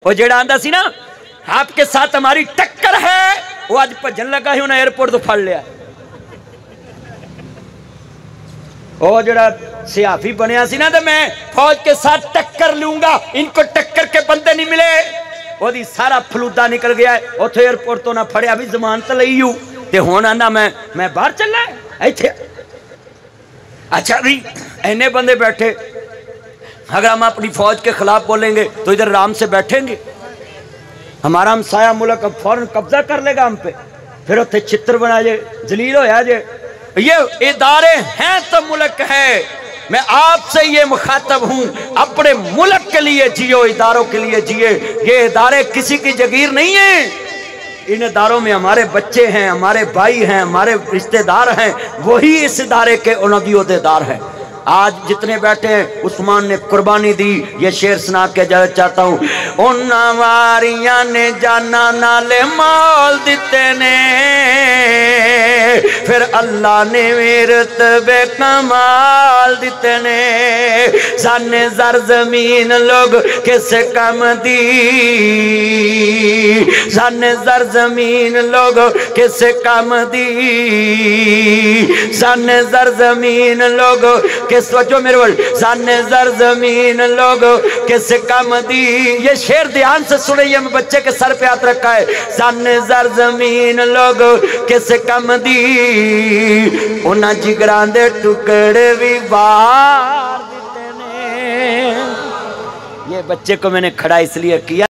وہ جڑا آندا سی نا آپ کے ساتھ ہماری ٹکر ہے، وہ آج پجن لگا ہی انہیں ایئرپورٹ تو پھڑ لیا۔ وہ جڑا سیافی بنیا سی نا تو میں فوج کے ساتھ ٹکر لوں گا، ان کو ٹکر کے بندے نہیں ملے، وہ دی سارا پھلودا نکل گیا ہے، وہ تو ایئرپورٹ تو نہ پھڑیا بھی زمان تو لئی ہوں تے ہونا نا میں باہر چل رہا ہے ایتھے۔ اچھا بھی اینے بندے بیٹھے، اگر ہم اپنی فوج کے خلاف بولیں گے تو ادھر رام سے بیٹھیں گے، ہمارا ہمسایہ ملک اب فوراً قبضہ کر لے گا ہم پہ، پھر اتنے چتر بنا جائے، ذلیل ہو جائے۔ یہ ادارے ہیں تو ملک ہے، میں آپ سے یہ مخاطب ہوں، اپنے ملک کے لیے جیو، اداروں کے لیے جیے۔ یہ ادارے کسی کی جگیر نہیں ہیں، ان اداروں میں ہمارے بچے ہیں، ہمارے بھائی ہیں، ہمارے رشتہ دار ہیں، وہی اس ادارے کے عہدے دار ہیں۔ آج جتنے بیٹھے ہیں عثمان نے قربانی دی، یہ شعر سنا کے جانا چاہتا ہوں۔ ان واریاں نے جانا نالے مال دیتے نے، پھر اللہ نے رتبے کمال دیتے نے، سن زر زمین لوگ کس کم دی، سن زر زمین لوگ کس کم دی، سن زر زمین لوگ کس وجہ میرے ورڈ، سن زر زمین لوگ کس کم دی۔ یہ شعر دھیان سے سنے، یہ میں بچے کے سر پہ ہاتھ رکھا ہے۔ سن زر زمین لوگ کس کم دی، انہاں جگران دے ٹکڑے بھی بار دیتے نے۔ یہ بچے کو میں نے کھڑا اس لیے کیا